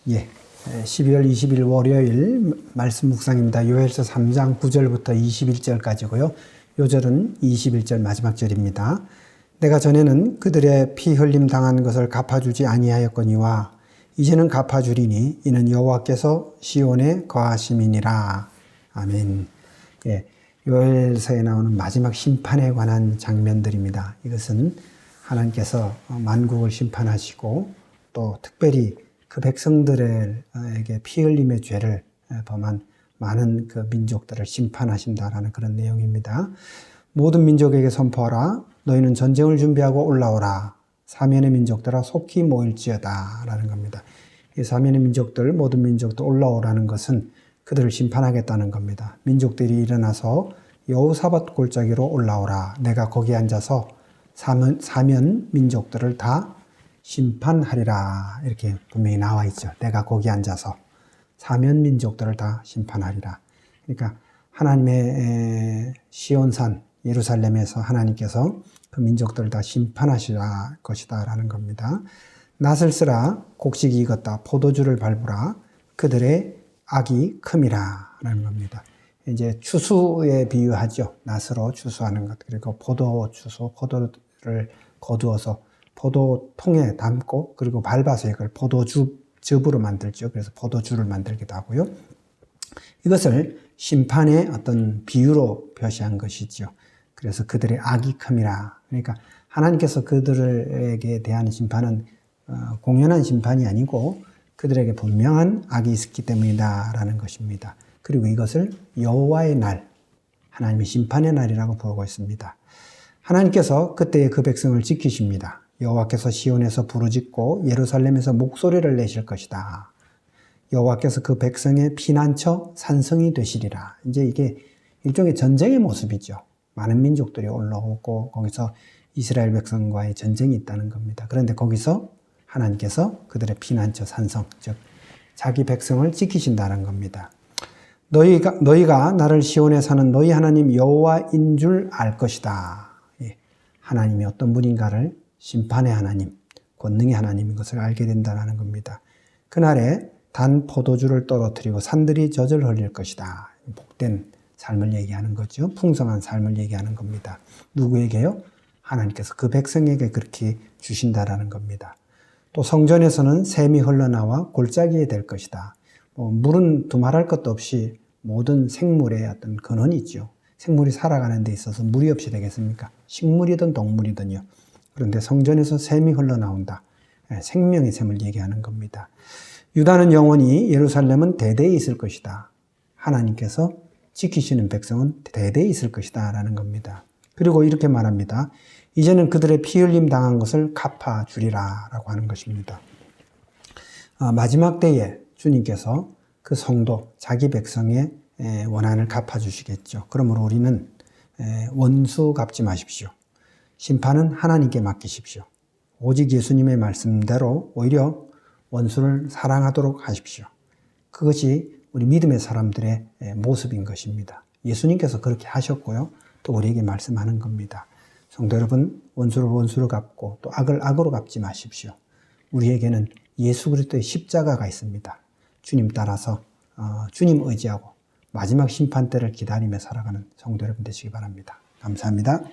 예, 12월 20일 월요일 말씀 묵상입니다. 요엘서 3장 9절부터 21절까지고요. 요절은 21절 마지막 절입니다. 내가 전에는 그들의 피 흘림 당한 것을 갚아주지 아니하였거니와 이제는 갚아주리니 이는 여호와께서 시온에 거하심이니라. 아멘. 예, 요엘서에 나오는 마지막 심판에 관한 장면들입니다. 이것은 하나님께서 만국을 심판하시고 또 특별히 그 백성들에게 피 흘림의 죄를 범한 많은 그 민족들을 심판하신다라는 그런 내용입니다. 모든 민족에게 선포하라. 너희는 전쟁을 준비하고 올라오라. 사면의 민족들아 속히 모일지어다 라는 겁니다. 이 사면의 민족들, 모든 민족들 올라오라는 것은 그들을 심판하겠다는 겁니다. 민족들이 일어나서 여호사밧 골짜기로 올라오라. 내가 거기 앉아서 사면 민족들을 다 심판하리라. 이렇게 분명히 나와 있죠. 내가 거기 앉아서 사면 민족들을 다 심판하리라. 그러니까 하나님의 시온산 예루살렘에서 하나님께서 그 민족들을 다 심판하실 것이다 라는 겁니다. 낫을 쓰라. 곡식이 익었다. 포도주를 밟으라. 그들의 악이 큼이라 라는 겁니다. 이제 추수에 비유하죠. 낫으로 추수하는 것. 그리고 포도를 거두어서 포도통에 담고 그리고 밟아서 이걸 포도즙으로 만들죠. 그래서 포도주를 만들기도 하고요. 이것을 심판의 어떤 비유로 표시한 것이죠. 그래서 그들의 악이 큼이라. 그러니까 하나님께서 그들에게 대한 심판은 공연한 심판이 아니고 그들에게 분명한 악이 있었기 때문이다라는 것입니다. 그리고 이것을 여호와의 날, 하나님의 심판의 날이라고 부르고 있습니다. 하나님께서 그때의 그 백성을 지키십니다. 여호와께서 시온에서 부르짖고 예루살렘에서 목소리를 내실 것이다. 여호와께서 그 백성의 피난처 산성이 되시리라. 이제 이게 일종의 전쟁의 모습이죠. 많은 민족들이 올라오고 거기서 이스라엘 백성과의 전쟁이 있다는 겁니다. 그런데 거기서 하나님께서 그들의 피난처 산성, 즉 자기 백성을 지키신다는 겁니다. 너희가 나를 시온에 사는 너희 하나님 여호와인 줄 알 것이다. 하나님이 어떤 분인가를 심판의 하나님, 권능의 하나님인 것을 알게 된다는 겁니다. 그날에 단 포도주를 떨어뜨리고 산들이 젖을 흘릴 것이다. 복된 삶을 얘기하는 거죠. 풍성한 삶을 얘기하는 겁니다. 누구에게요? 하나님께서 그 백성에게 그렇게 주신다라는 겁니다. 또 성전에서는 샘이 흘러나와 골짜기에 될 것이다. 물은 두말할 것도 없이 모든 생물의 어떤 근원이 있죠. 생물이 살아가는 데 있어서 물이 없이 되겠습니까? 식물이든 동물이든요. 그런데 성전에서 샘이 흘러나온다. 생명의 샘을 얘기하는 겁니다. 유다는 영원히, 예루살렘은 대대에 있을 것이다. 하나님께서 지키시는 백성은 대대에 있을 것이다 라는 겁니다. 그리고 이렇게 말합니다. 이제는 그들의 피 흘림 당한 것을 갚아주리라 라고 하는 것입니다. 마지막 때에 주님께서 그 성도, 자기 백성의 원한을 갚아주시겠죠. 그러므로 우리는 원수 갚지 마십시오. 심판은 하나님께 맡기십시오. 오직 예수님의 말씀대로 오히려 원수를 사랑하도록 하십시오. 그것이 우리 믿음의 사람들의 모습인 것입니다. 예수님께서 그렇게 하셨고요. 또 우리에게 말씀하는 겁니다. 성도 여러분, 원수를 원수로 갚고 또 악을 악으로 갚지 마십시오. 우리에게는 예수 그리스도의 십자가가 있습니다. 주님 따라서 주님 의지하고 마지막 심판 때를 기다리며 살아가는 성도 여러분 되시기 바랍니다. 감사합니다.